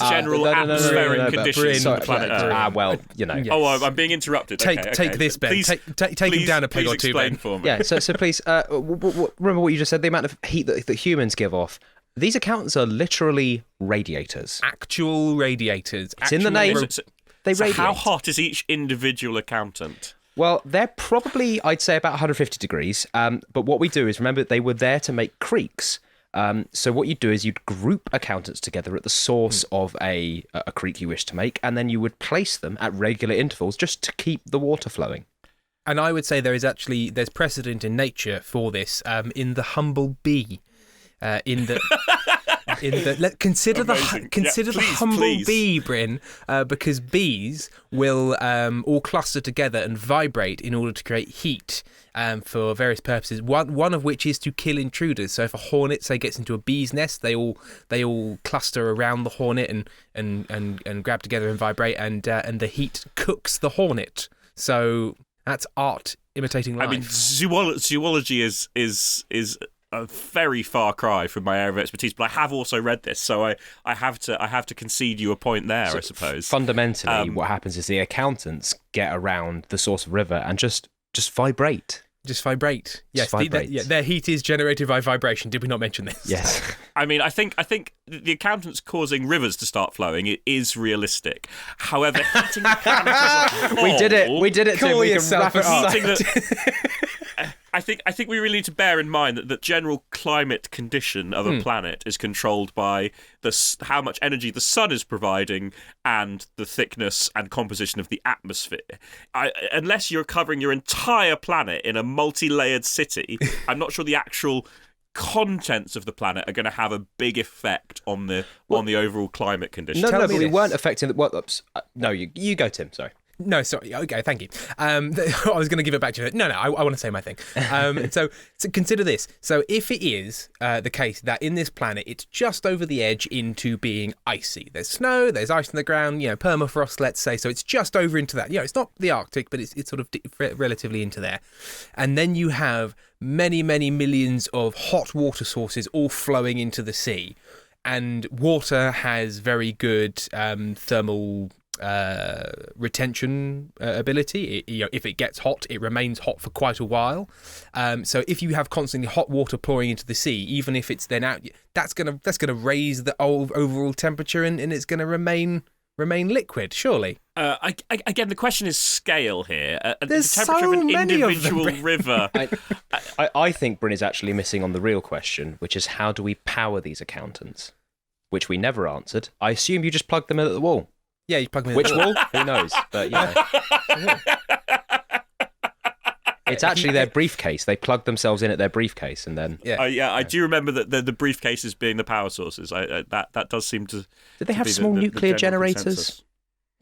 general atmospheric conditions of the planet Earth?
Yes.
Oh, I'm being interrupted.
Take this, Ben.
Please,
take him down a peg or two, Ben.
For me.
Yeah. So please remember what you just said. The amount of heat that humans give off. These accountants are literally radiators.
Actual radiators.
It's in the name.
So how hot is each individual accountant?
Well, they're probably, I'd say, about 150 degrees. But what we do is, remember, they were there to make creeks. So what you'd do is you'd group accountants together at the source of a creek you wish to make, and then you would place them at regular intervals just to keep the water flowing.
And I would say there's precedent in nature for this. In the humble bee, consider the humble bee, Bryn, because bees will all cluster together and vibrate in order to create heat for various purposes. One of which is to kill intruders. So if a hornet, say, gets into a bee's nest, they all cluster around the hornet and grab together and vibrate, and the heat cooks the hornet. So that's art imitating life.
I mean, zoology is a very far cry from my area of expertise, but I have also read this, so I have to concede you a point there, so I suppose.
Fundamentally, what happens is the accountants get around the source of river and just vibrate.
Just vibrate. Yes,
vibrate.
Their heat is generated by vibration. Did we not mention this?
Yes.
I mean, I think the accountants causing rivers to start flowing, it is realistic. However, heating the planet as a whole,
we did it.
Call
Tim.
yourself
we can wrap it up.
I think we really need to bear in mind that the general climate condition of a planet is controlled by how much energy the sun is providing and the thickness and composition of the atmosphere. Unless you're covering your entire planet in a multi-layered city, I'm not sure the actual contents of the planet are going to have a big effect on the overall climate condition.
No, but we weren't affecting the. No, you go, Tim. Sorry.
No, sorry. Okay, thank you. I was going to give it back to you. No, I want to say my thing. So consider this. So if it is the case that in this planet it's just over the edge into being icy, there's snow, there's ice on the ground, permafrost, let's say. So it's just over into that. It's not the Arctic, but it's sort of relatively into there. And then you have many, many millions of hot water sources all flowing into the sea, and water has very good thermal retention ability. If it gets hot, it remains hot for quite a while. So if you have constantly hot water pouring into the sea, even if it's then out, that's gonna raise the overall temperature, and it's gonna remain liquid. Surely.
Again, the question is scale here.
There's
the temperature
so
of an
many of
individual
them.
river.
I think Bryn is actually missing on the real question, which is how do we power these accountants? Which we never answered. I assume you just plug them in at the wall.
Yeah, you plug them in.
Which wall? Who knows? But it's actually their briefcase. They plug themselves in at their briefcase, and then
I do remember that the briefcases being the power sources. That does seem to.
Did they have small nuclear generators?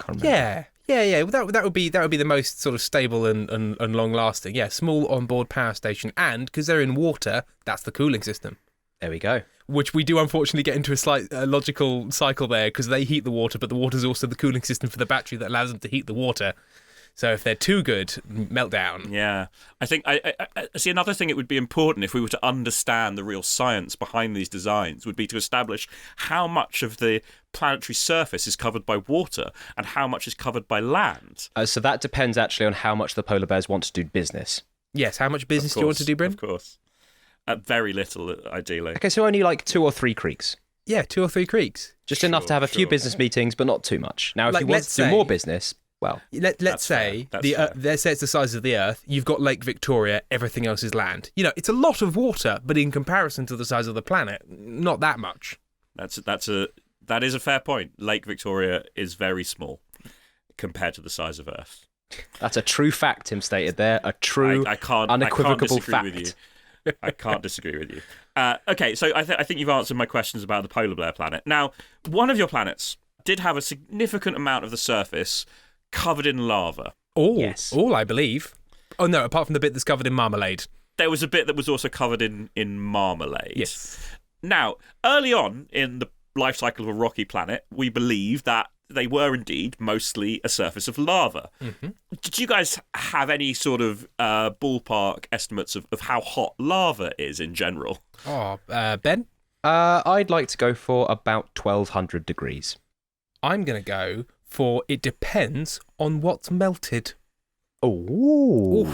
Can't remember. Yeah. Well, that would be the most sort of stable and long lasting. Yeah, small onboard power station, and because they're in water, that's the cooling system.
There we go.
Which we do unfortunately get into a slight logical cycle there, because they heat the water, but the water is also the cooling system for the battery that allows them to heat the water. So if they're too good, meltdown.
Yeah. I think I see another thing it would be important if we were to understand the real science behind these designs would be to establish how much of the planetary surface is covered by water and how much is covered by land.
So that depends actually on how much the polar bears want to do business.
Yes, how much business do you want to do, Bryn?
Of course. Very little, ideally.
Okay, so only like 2 or 3 creeks.
Yeah, 2 or 3 creeks.
Just enough to have a few business meetings, but not too much. Now, if you want to do more business, well,
let's say let's say it's the size of the Earth. You've got Lake Victoria. Everything else is land. It's a lot of water, but in comparison to the size of the planet, not that much.
That is a fair point. Lake Victoria is very small compared to the size of Earth.
That's a true fact Tim stated there. A true, unequivocal fact.
With you. I can't disagree with you. Okay, so I think you've answered my questions about the polar bear planet. Now, one of your planets did have a significant amount of the surface covered in lava.
Yes. All, I believe. Oh, no, apart from the bit that's covered in marmalade.
There was a bit that was also covered in marmalade.
Yes.
Now, early on in the life cycle of a rocky planet, we believe that they were indeed mostly a surface of lava. Mm-hmm. Did you guys have any sort of ballpark estimates of how hot lava is in general?
Oh, Ben?
I'd like to go for about 1,200 degrees.
I'm going to go for it depends on what's melted.
Oh.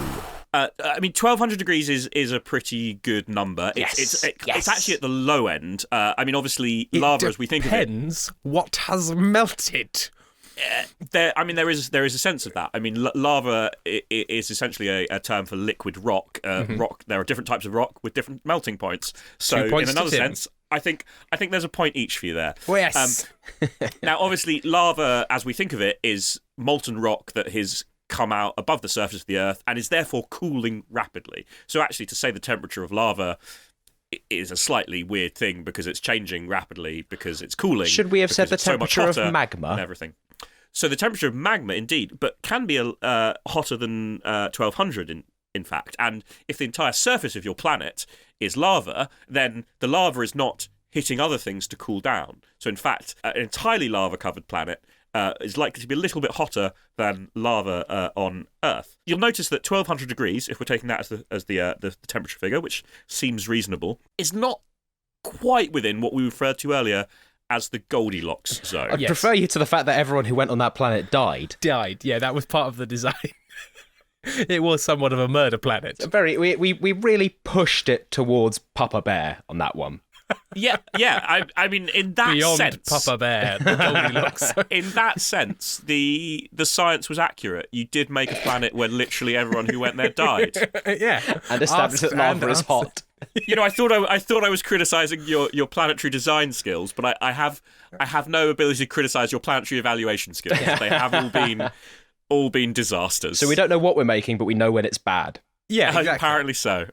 I mean, 1,200 degrees is a pretty good number. It's actually at the low end. I mean, obviously, lava, as we think of it...
depends what has melted.
There is a sense of that. I mean, lava is essentially a term for liquid rock. Rock. There are different types of rock with different melting points. So, in another sense, I think there's a point each for you there.
Well, yes.
Now, obviously, lava, as we think of it, is molten rock that has come out above the surface of the Earth and is therefore cooling rapidly. So, actually, to say the temperature of lava is a slightly weird thing because it's changing rapidly because it's cooling.
Should we have said the temperature of magma?
And everything. So the temperature of magma, indeed, but can be hotter than 1200 in fact. And if the entire surface of your planet is lava, then the lava is not hitting other things to cool down. So in fact, an entirely lava-covered planet is likely to be a little bit hotter than lava on Earth. You'll notice that 1200 degrees, if we're taking that as the temperature figure, which seems reasonable, is not quite within what we referred to earlier as the Goldilocks Zone.
I'd prefer you to the fact that everyone who went on that planet died.
Yeah, that was part of the design. It was somewhat of a murder planet.
We really pushed it towards Papa Bear on that one.
Yeah. I mean, in that
Beyond
sense,
Papa Bear, the Goldilocks.
In that sense, the science was accurate. You did make a planet where literally everyone who went there died.
Yeah,
and established that lava is hot.
You know, I thought I was criticising your planetary design skills, but I have no ability to criticise your planetary evaluation skills. They have all been disasters.
So we don't know what we're making, but we know when it's bad.
Yeah, exactly.
Apparently so.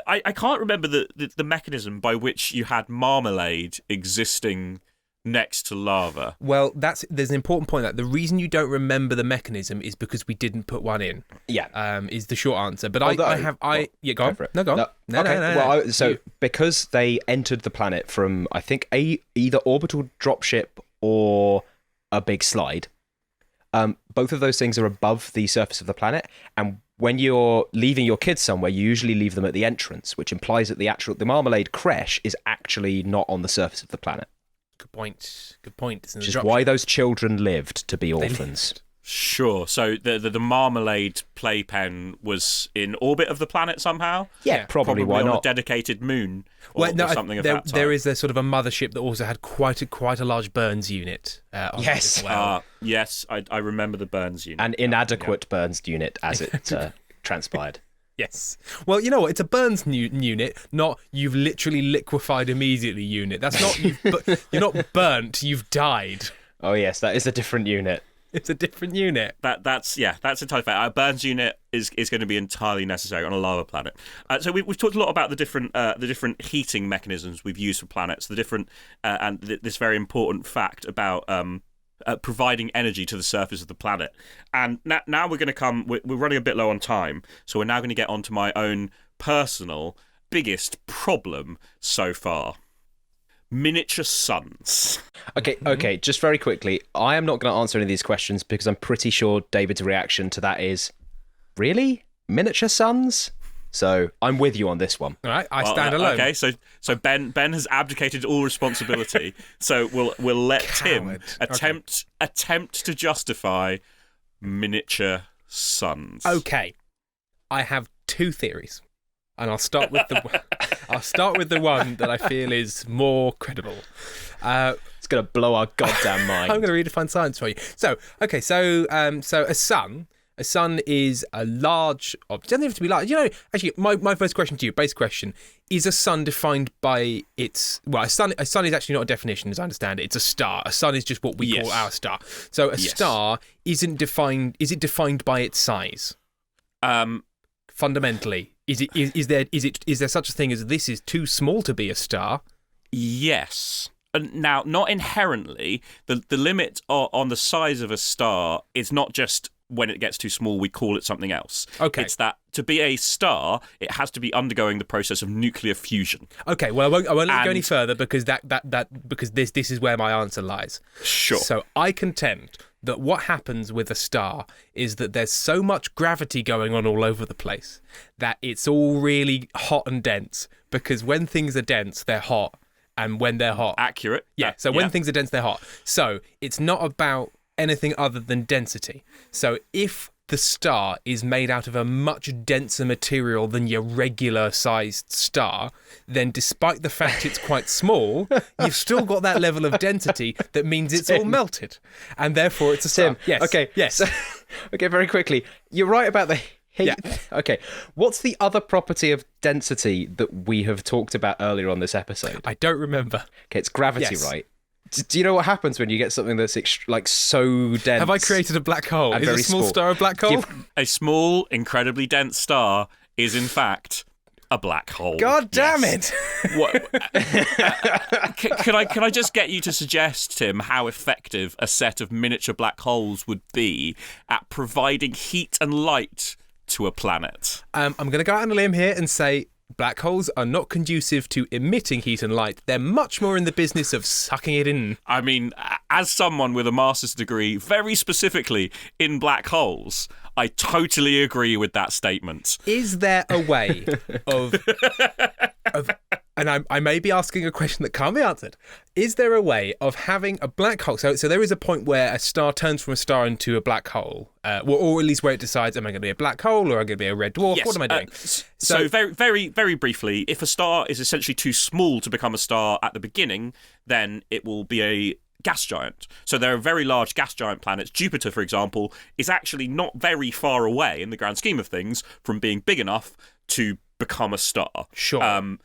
I can't remember the mechanism by which you had marmalade existing next to lava.
Well, there's an important point that the reason you don't remember the mechanism is because we didn't put one in.
Yeah,
is the short answer. But
go on.
Go on. No.
Because they entered the planet from, I think, either orbital dropship or a big slide. Both of those things are above the surface of the planet, and when you're leaving your kids somewhere, you usually leave them at the entrance, which implies that the marmalade creche is actually not on the surface of the planet.
Good point.
Which is why those children lived, to be orphans.
Sure. So the marmalade playpen was in orbit of the planet somehow?
Yeah, probably why
on
not?
A dedicated moon or something of that type.
There is a sort of a mothership that also had quite a large Burns unit on it as well.
Yes, I remember the Burns unit.
An inadequate Burns unit, as it transpired.
Yes. Well, you know what? It's a Burns unit, not you've literally liquefied immediately unit. That's not you're not burnt. You've died.
Oh yes, that is a different unit.
It's a different unit.
That's entirely fair. A Burns unit is going to be entirely necessary on a lava planet. So we've talked a lot about the different heating mechanisms we've used for planets, the different and this very important fact about providing energy to the surface of the planet. And now we're going to come. We're running a bit low on time, so we're now going to get onto my own personal biggest problem so far. Miniature suns.
Okay, just very quickly, I am not going to answer any of these questions because I'm pretty sure David's reaction to that is, really? Miniature suns? So I'm with you on this one.
All right, I stand alone.
Okay, so Ben has abdicated all responsibility. So we'll let him attempt to justify miniature suns.
Okay, I have two theories, and I'll start with the one that I feel is more credible.
It's going to blow our goddamn mind.
I'm going to redefine science for you. So a sun is a large object. It doesn't have to be large. You know, actually, my first question to you, base question, is a sun defined by its... Well, a sun is actually not a definition, as I understand it. It's a star. A sun is just what we call our star. So a star isn't defined... Is it defined by its size? Fundamentally. Is there such a thing as this is too small to be a star?
Yes. Now, not inherently. The limit on the size of a star is not just when it gets too small, we call it something else.
Okay.
It's that to be a star, it has to be undergoing the process of nuclear fusion.
Okay, well, I won't let you go any further because because this is where my answer lies.
Sure.
So I contend that what happens with a star is that there's so much gravity going on all over the place that it's all really hot and dense, because when things are dense, they're hot, and when they're hot...
Accurate.
Yeah, so when things are dense, they're hot. So it's not about anything other than density. So if the star is made out of a much denser material than your regular-sized star, then despite the fact it's quite small, you've still got that level of density that means it's all melted, and therefore it's a star.
Tim,
Yes.
okay.
Yes.
So, okay, very quickly. You're right about the heat.
Yeah.
Okay. What's the other property of density that we have talked about earlier on this episode?
I don't remember.
Okay, it's gravity,
Yes.
right? Do you know what happens when you get something that's so dense?
Have I created a black hole?
And
Is a
very
small
small.
star a black hole?
A small, incredibly dense star is, in fact, a black hole.
God damn
Yes.
it!
What, can I just get you to suggest, Tim, how effective a set of miniature black holes would be at providing heat and light to a planet?
I'm going to go out on a limb here and say black holes are not conducive to emitting heat and light. They're much more in the business of sucking it in.
I mean, as someone with a master's degree, very specifically in black holes, I totally agree with that statement.
Is there a way of and I may be asking a question that can't be answered. Is there a way of having a black hole? So there is a point where a star turns from a star into a black hole, or at least where it decides, am I going to be a black hole or am I going to be a red dwarf?
Yes,
What am I doing?
So very, very, very briefly, if a star is essentially too small to become a star at the beginning, then it will be a gas giant. So there are very large gas giant planets. Jupiter, for example, is actually not very far away in the grand scheme of things from being big enough to become a star.
Sure.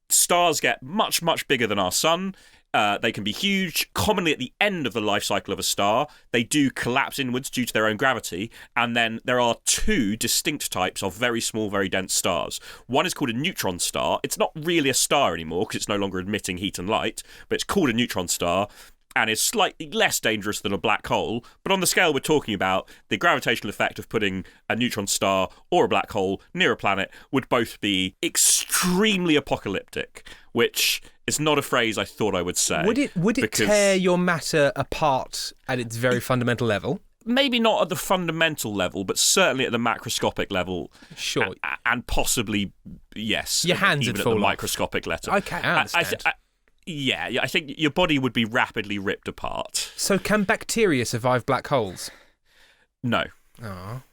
Stars get much, much bigger than our sun. They can be huge. Commonly at the end of the life cycle of a star, they do collapse inwards due to their own gravity. And then there are two distinct types of very small, very dense stars. One is called a neutron star. It's not really a star anymore because it's no longer emitting heat and light, but it's called a neutron star and is slightly less dangerous than a black hole. But on the scale we're talking about, the gravitational effect of putting a neutron star or a black hole near a planet would both be extremely apocalyptic, which is not a phrase I thought I would say.
Would it tear your matter apart at its very fundamental level?
Maybe not at the fundamental level, but certainly at the macroscopic level.
Sure.
And possibly, yes.
Your hands
even
would
at
fall
the
off.
microscopic level.
Okay, I understand.
Yeah, I think your body would be rapidly ripped apart.
So can bacteria survive black holes?
No.
Oh.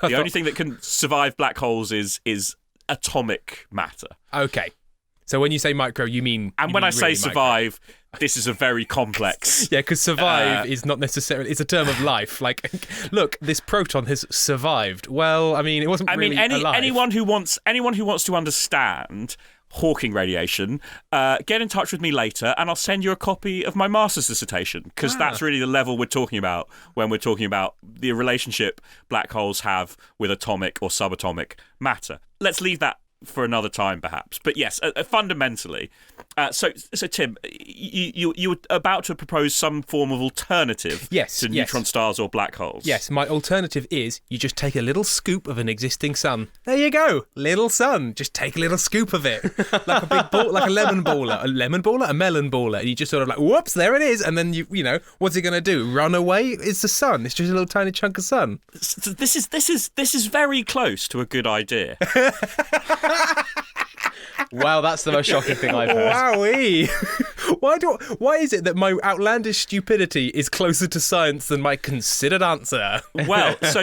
The only thing that can survive black holes is atomic matter.
Okay. So when you say micro, you mean...
And when I say survive, this is a very complex...
Yeah, because survive is not necessarily... It's a term of life. Like, look, this proton has survived. Well, I mean, it wasn't really alive.
Anyone who wants to understand Hawking radiation, get in touch with me later and I'll send you a copy of my master's dissertation, because that's really the level we're talking about when we're talking about the relationship black holes have with atomic or subatomic matter. Let's leave that for another time, perhaps. But yes, fundamentally. So Tim, you were about to propose some form of alternative to neutron stars or black holes.
Yes, my alternative is you just take a little scoop of an existing sun. There you go, little sun. Just take a little scoop of it, like a big ball, like a lemon baller, a melon baller, and you just sort of like, whoops, there it is. And then you know, what's it going to do? Run away? It's the sun. It's just a little tiny chunk of sun.
So this is very close to a good idea.
Wow, that's the most shocking thing I've heard.
Wowee! Why is it that my outlandish stupidity is closer to science than my considered answer?
Well, so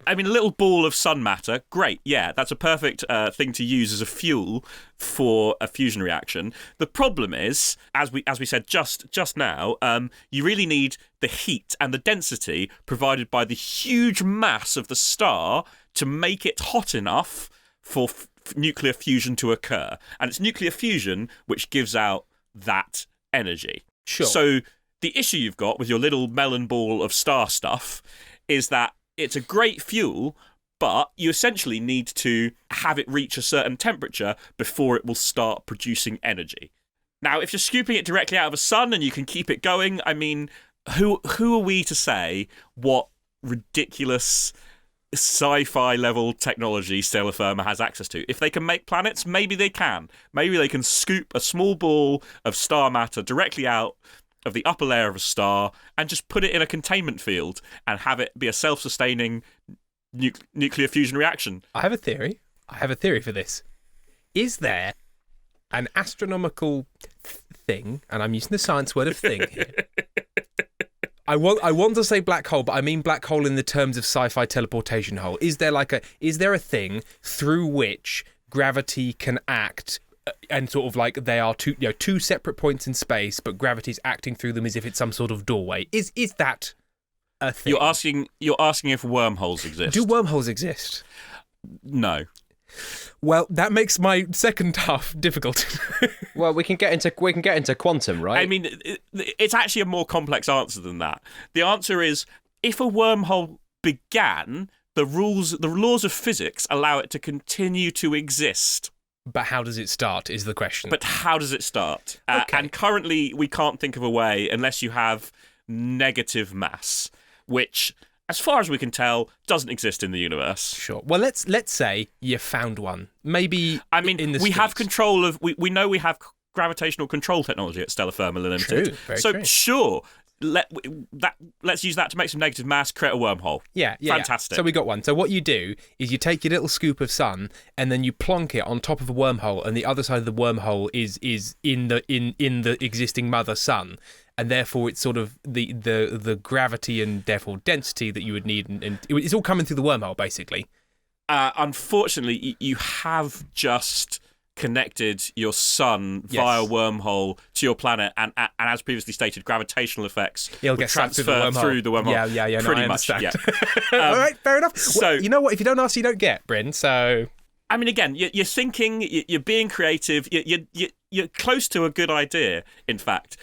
I mean, a little ball of sun matter, great. Yeah, that's a perfect thing to use as a fuel for a fusion reaction. The problem is, as we said just now, you really need the heat and the density provided by the huge mass of the star to make it hot enough for nuclear fusion to occur. And it's nuclear fusion which gives out that energy.
Sure.
So the issue you've got with your little melon ball of star stuff is that it's a great fuel, but you essentially need to have it reach a certain temperature before it will start producing energy. Now, if you're scooping it directly out of a sun and you can keep it going, I mean, who are we to say what ridiculous sci-fi level technology Stellar Firma has access to? If they can make planets, maybe they can. Maybe they can scoop a small ball of star matter directly out of the upper layer of a star and just put it in a containment field and have it be a self-sustaining nuclear fusion reaction.
I have a theory. For this. Is there an astronomical thing, and I'm using the science word of thing here, I want to say black hole, but I mean black hole in the terms of sci-fi teleportation hole. Is there a thing through which gravity can act, and sort of like they are two separate points in space, but gravity's acting through them as if it's some sort of doorway? Is that a thing?
You're asking if wormholes exist.
Do wormholes exist?
No.
Well, that makes my second half difficult.
Well, we can get into quantum, right?
I mean, it's actually a more complex answer than that. The answer is, if a wormhole began, the laws of physics allow it to continue to exist.
But how does it start, is the question.
But how does it start?
Okay.
And currently, we can't think of a way unless you have negative mass, which, as far as we can tell, doesn't exist in the universe.
Sure. Well, let's say you found one. Maybe. I mean, in the
we
streets.
have control of. We know we have gravitational control technology at Stellar Firma Limited.
True, very
so
true.
sure, let's use that to make some negative mass, create a wormhole.
Yeah.
Fantastic.
So we got one. So what you do is you take your little scoop of sun and then you plonk it on top of a wormhole, and the other side of the wormhole is in the existing mother sun. And therefore, it's sort of the gravity and therefore density that you would need, and it's all coming through the wormhole, basically.
Unfortunately, you have just connected your sun via wormhole to your planet, and as previously stated, gravitational effects
It'll
will
get sucked
transfer through the wormhole.
Yeah.
Pretty
I
much.
understand.
Yeah.
All right, fair enough.
So
well, you know what? If you don't ask, you don't get, Bryn. So.
I mean, again, you're thinking, you're being creative, you're close to a good idea, in fact.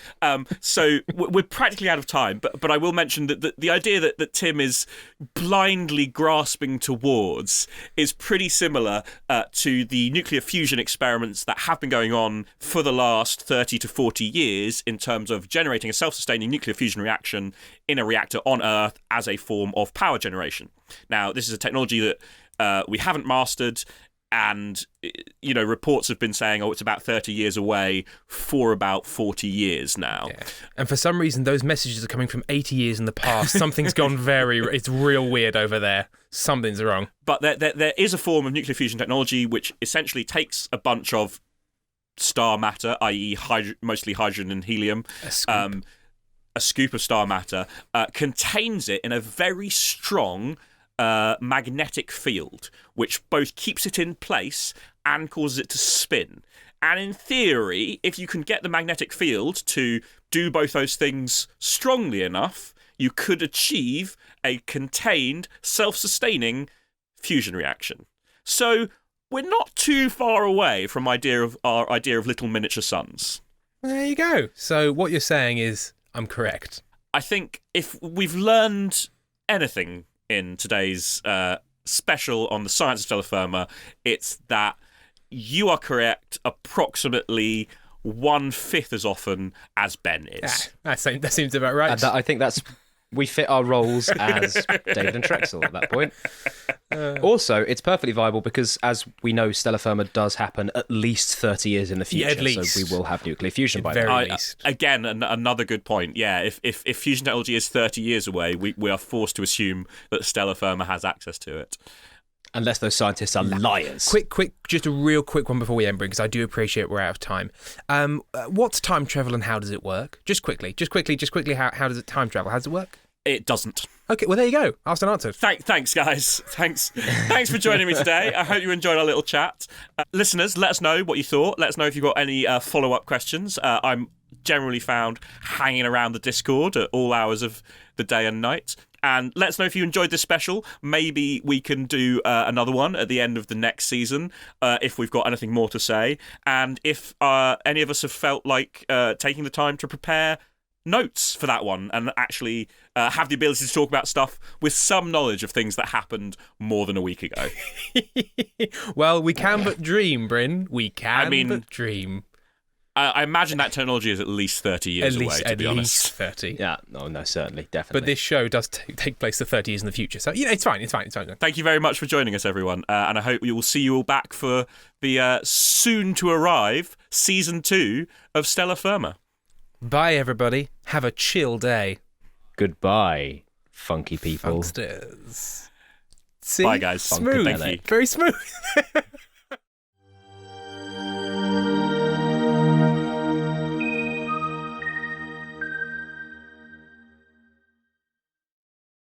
So we're practically out of time, but I will mention that the idea that Tim is blindly grasping towards is pretty similar to the nuclear fusion experiments that have been going on for the last 30 to 40 years in terms of generating a self-sustaining nuclear fusion reaction in a reactor on Earth as a form of power generation. Now, this is a technology that we haven't mastered. And, reports have been saying, it's about 30 years away for about 40 years now.
Yeah. And for some reason, those messages are coming from 80 years in the past. Something's gone it's real weird over there. Something's wrong.
But there is a form of nuclear fusion technology which essentially takes a bunch of star matter, i.e. mostly hydrogen and helium, a scoop of star matter, contains it in a very strong magnetic field, which both keeps it in place and causes it to spin. And in theory, if you can get the magnetic field to do both those things strongly enough, you could achieve a contained, self-sustaining fusion reaction. So we're not too far away from our idea of little miniature suns.
There you go. So what you're saying is I'm correct.
I think if we've learned anything in today's special on the science of Stellar Firma, it's that you are correct approximately 1/5 as often as Ben is.
That seems about right.
I think we fit our roles as David and Trexel at that point. Also, it's perfectly viable because, as we know, Stellar Firma does happen at least 30 years in the future.
At least.
So we will have nuclear fusion by
very
then.
least.
Again, another good point. Yeah, if fusion technology is 30 years away, we are forced to assume that Stellar Firma has access to it.
Unless those scientists are liars.
Quick, just a real quick one before we end, because I do appreciate we're out of time. What's time travel and how does it work? Just quickly, how does it time travel? How does it work?
It doesn't.
Okay, well, there you go. Asked and answered.
Thanks, guys. Thanks for joining me today. I hope you enjoyed our little chat. Listeners, let us know what you thought. Let us know if you've got any follow-up questions. I'm generally found hanging around the Discord at all hours of the day and night. And let us know if you enjoyed this special. Maybe we can do another one at the end of the next season if we've got anything more to say. And if any of us have felt like taking the time to prepare notes for that one and actually have the ability to talk about stuff with some knowledge of things that happened more than a week ago.
Well, we can but dream, Bryn. We can but dream.
I imagine that technology is at least 30 years away, to be honest.
At least 30.
Yeah, no, certainly, definitely.
But this show does take place for 30 years in the future. So, it's fine.
Thank you very much for joining us, everyone. And I hope we will see you all back for the soon-to-arrive Season 2 of Stellar Firma.
Bye, everybody. Have a chill day.
Goodbye, funky people.
Funksters. See?
Bye, guys.
Smooth.
Thank you.
Very smooth.